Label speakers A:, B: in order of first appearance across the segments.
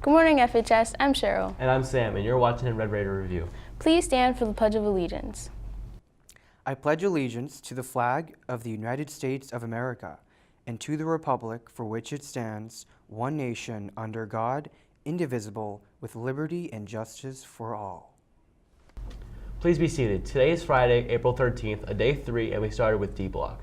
A: Good morning, FHS. I'm Cheryl.
B: And I'm Sam, and you're watching a Red Raider Review.
A: Please stand for the Pledge of Allegiance.
C: I pledge allegiance to the flag of the United States of America and to the republic for which it stands, one nation, under God, indivisible, with liberty and justice for all.
B: Please be seated. Today is Friday, April 13th, a day 3, and we started with D Block.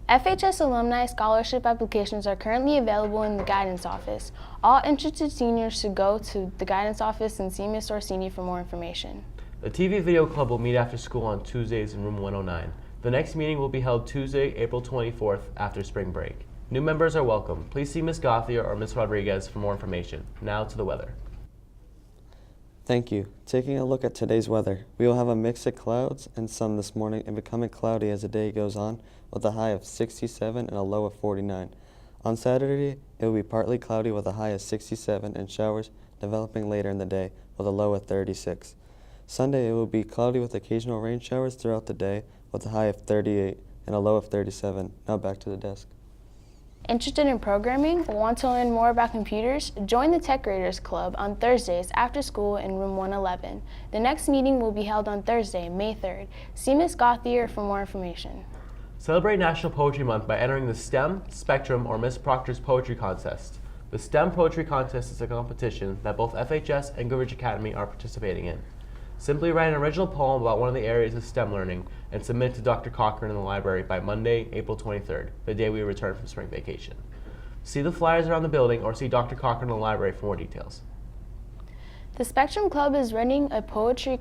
A: FHS alumni scholarship applications are currently available in the guidance office. All interested seniors should go to the guidance office and see Ms. Orsini for more information.
B: The TV Video Club will meet after school on Tuesdays in room 109. The next meeting will be held Tuesday, April 24th, after spring break. New members are welcome. Please see Ms. Gauthier or Ms. Rodriguez for more information. Now to the weather.
D: Thank you. Taking a look at today's weather, we will have a mix of clouds and sun this morning and becoming cloudy as the day goes on with a high of 67 and a low of 49. On Saturday, it will be partly cloudy with a high of 67 and showers developing later in the day with a low of 36. Sunday, it will be cloudy with occasional rain showers throughout the day with a high of 38 and a low of 37. Now back to the desk.
A: Interested in programming or want to learn more about computers? Join the Tech Graders Club on Thursdays after school in room 111. The next meeting will be held on Thursday, May 3rd. See Ms. Gauthier for more information.
B: Celebrate National Poetry Month by entering the STEM, Spectrum, or Miss Proctor's Poetry Contest. The STEM Poetry Contest is a competition that both FHS and Goodrich Academy are participating in. Simply write an original poem about one of the areas of STEM learning and submit to Dr. Cochran in the library by Monday, April 23rd, the day we return from spring vacation. See the flyers around the building or see Dr. Cochran in the library for more details.
A: The Spectrum Club is running a poetry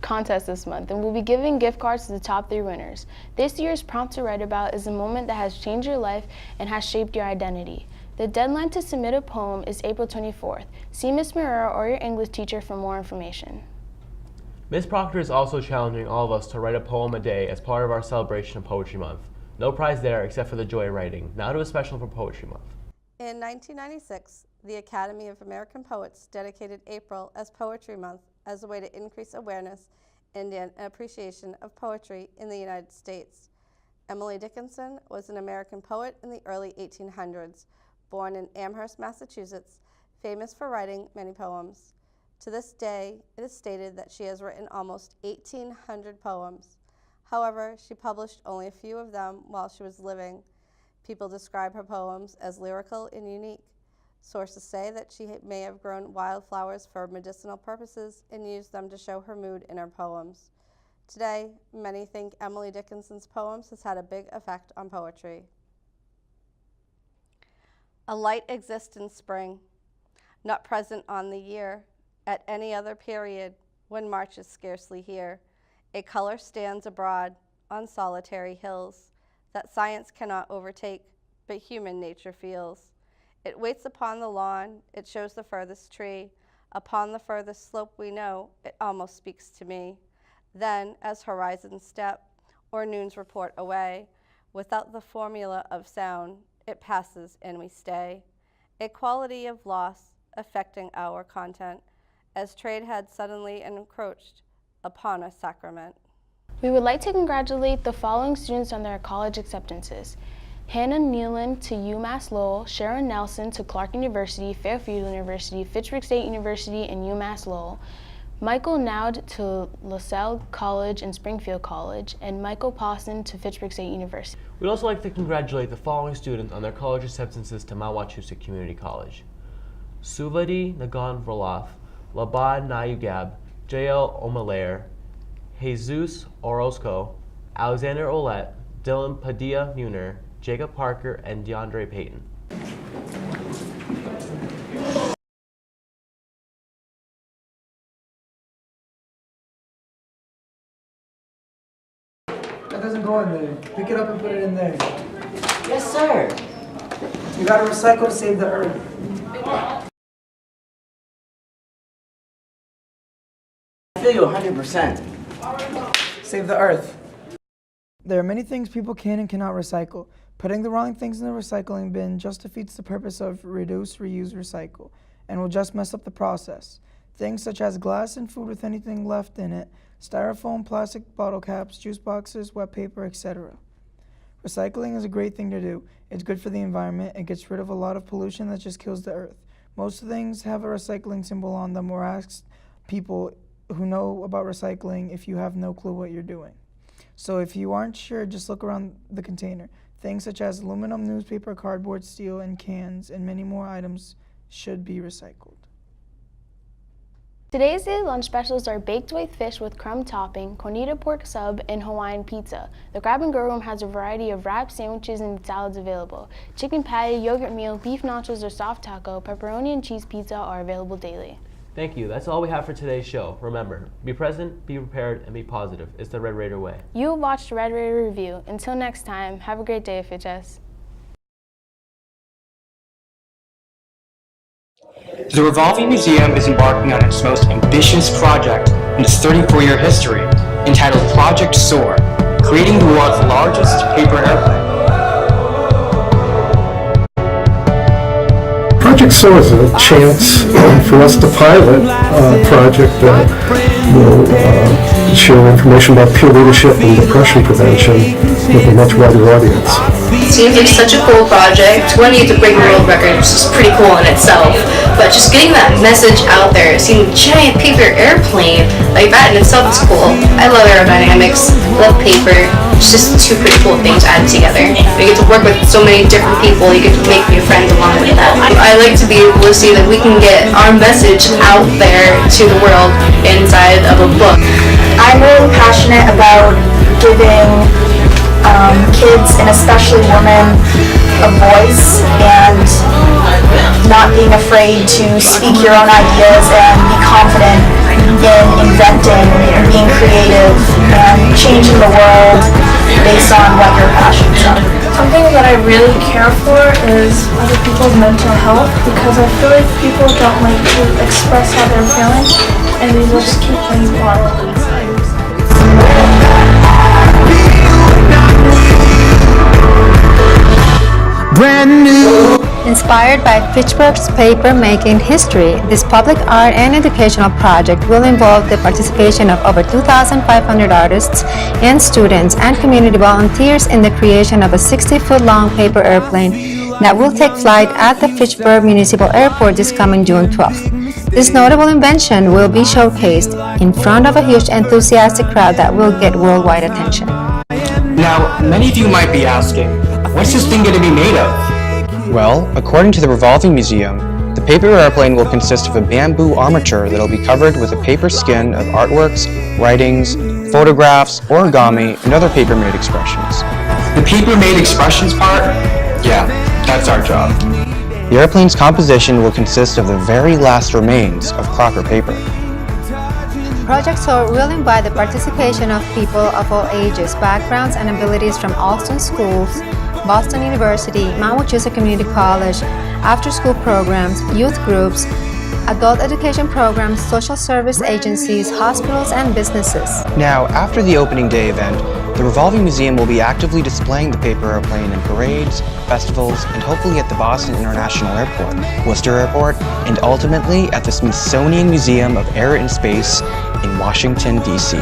A: contest this month and will be giving gift cards to the top 3 winners. This year's prompt to write about is a moment that has changed your life and has shaped your identity. The deadline to submit a poem is April 24th. See Ms. Marrero or your English teacher for more information.
B: Ms. Proctor is also challenging all of us to write a poem a day as part of our celebration of Poetry Month. No prize there except for the joy of writing. Now to a special for Poetry Month.
E: In 1996, the Academy of American Poets dedicated April as Poetry Month as a way to increase awareness and an appreciation of poetry in the United States. Emily Dickinson was an American poet in the early 1800s, born in Amherst, Massachusetts, famous for writing many poems. To this day, it is stated that she has written almost 1,800 poems. However, she published only a few of them while she was living. People describe her poems as lyrical and unique. Sources say that she may have grown wildflowers for medicinal purposes and used them to show her mood in her poems. Today, many think Emily Dickinson's poems has had a big effect on poetry. A light exists in spring, not present on the year. At any other period, when March is scarcely here, a color stands abroad on solitary hills that science cannot overtake, but human nature feels. It waits upon the lawn, it shows the furthest tree. Upon the furthest slope we know, it almost speaks to me. Then, as horizons step, or noons report away, without the formula of sound, it passes and we stay. A quality of loss affecting our content, as trade had suddenly encroached upon a sacrament.
A: We would like to congratulate the following students on their college acceptances. Hannah Nealon to UMass Lowell, Sharon Nelson to Clark University, Fairfield University, Fitchburg State University, and UMass Lowell, Michael Naud to LaSalle College and Springfield College, and Michael Pawson to Fitchburg State University.
B: We'd also like to congratulate the following students on their college acceptances to Mount Wachusett Community College. Suvadi Nagan Vroloff, Labad Nayugab, J.L. Omalair, Jesus Orozco, Alexander Olette, Dylan Padilla Muner, Jacob Parker, and DeAndre Payton.
F: That doesn't go in there. Pick it up and put it in there.
G: Yes, sir.
F: You gotta recycle to save the earth.
G: I feel you 100%.
F: Save the earth. There are many things people can and cannot recycle. Putting the wrong things in the recycling bin just defeats the purpose of reduce, reuse, recycle, and will just mess up the process. Things such as glass and food with anything left in it, styrofoam, plastic bottle caps, juice boxes, wet paper, etc. Recycling is a great thing to do. It's good for the environment. It gets rid of a lot of pollution that just kills the earth. Most things have a recycling symbol on them, or ask people who know about recycling if you have no clue what you're doing. So if you aren't sure, just look around the container. Things such as aluminum, newspaper, cardboard, steel, and cans, and many more items should be recycled.
A: Today's daily lunch specials are baked white fish with crumb topping, cornita pork sub, and Hawaiian pizza. The Grab and Go room has a variety of wraps, sandwiches, and salads available. Chicken patty, yogurt meal, beef nachos or soft taco, pepperoni and cheese pizza are available daily.
B: Thank you. That's all we have for today's show. Remember, be present, be prepared, and be positive. It's the Red Raider way.
A: You have watched Red Raider Review. Until next time, have a great day, FHS.
C: The Revolving Museum is embarking on its most ambitious project in its 34-year history, entitled Project SOAR, creating the world's largest paper airplane.
H: Project SOAR is a chance for us to pilot a project that will share information about peer leadership and depression prevention with a much wider audience.
I: Seems like such a cool project. When you get to break a world record, which is pretty cool in itself. But just getting that message out there, seeing a giant paper airplane, like that in itself is cool. I love aerodynamics, love paper. It's just two pretty cool things added together. You get to work with so many different people, you get to make new friends along with that. I like to be able to see that we can get our message out there to the world inside of a book.
J: I'm really passionate about giving kids, and especially women, a voice, and not being afraid to speak your own ideas and be confident in inventing, being creative, and changing the world based on what your passions are.
K: Something that I really care for is other people's mental health, because I feel like people don't like to express how they're feeling, and they just keep things bottled inside.
L: Brand new.
M: Inspired by Fitchburg's paper-making history, this public art and educational project will involve the participation of over 2,500 artists and students and community volunteers in the creation of a 60-foot-long paper airplane that will take flight at the Fitchburg Municipal Airport this coming June 12th. This notable invention will be showcased in front of a huge enthusiastic crowd that will get worldwide attention.
C: Now, many of you might be asking, what's this thing going to be made of?
N: Well, according to the Revolving Museum, the paper airplane will consist of a bamboo armature that will be covered with a paper skin of artworks, writings, photographs, origami, and other paper-made expressions.
C: The paper-made expressions part? Yeah, that's our job.
N: The airplane's composition will consist of the very last remains of Crocker paper.
M: Project SOAR will invite the participation of people of all ages, backgrounds, and abilities from Alston schools, Boston University, Mount Wachusett Community College, after-school programs, youth groups, adult education programs, social service agencies, hospitals, and businesses.
N: Now, after the opening day event, the Revolving Museum will be actively displaying the paper airplane in parades, festivals, and hopefully at the Boston International Airport, Worcester Airport, and ultimately at the Smithsonian Museum of Air and Space in Washington, D.C.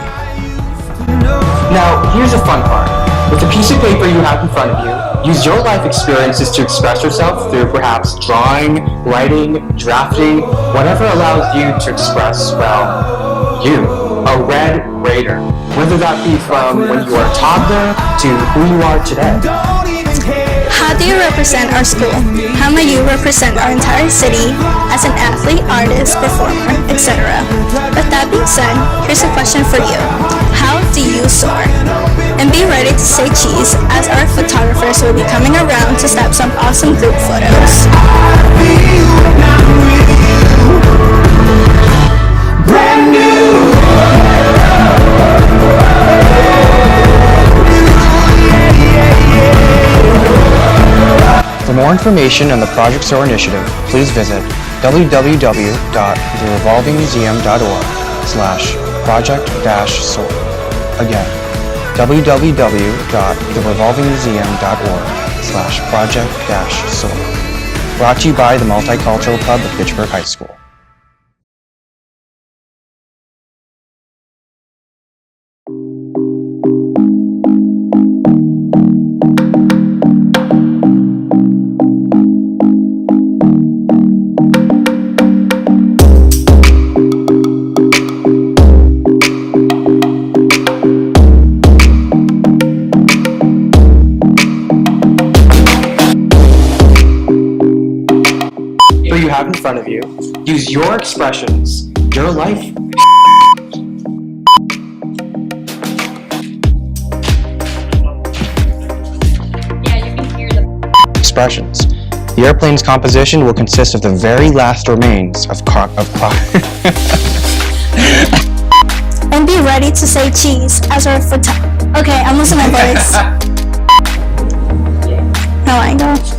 C: Now, here's the fun part. With the piece of paper you have in front of you, use your life experiences to express yourself through perhaps drawing, writing, drafting, whatever allows you to express, well, you, a Red Raider. Whether that be from when you were a toddler to who you are today.
K: How do you represent our school? How may you represent our entire city as an athlete, artist, performer, etc.? With that being said, here's a question for you. How do you soar? And be ready to say cheese, as our photographers will be coming around to snap some awesome group photos.
L: Brand new.
N: For more information on the Project SOAR initiative, please visit www.therevolvingmuseum.org/project-SOAR. Again, www.therevolvingmuseum.org/project-SOAR. Brought to you by the Multicultural Club of Fitchburg High School.
C: you have in front of you. Use your expressions, your life.
N: Expressions. The airplane's composition will consist of the very last remains of
K: And be ready to say cheese as our Okay, I'm losing my voice. No, I go.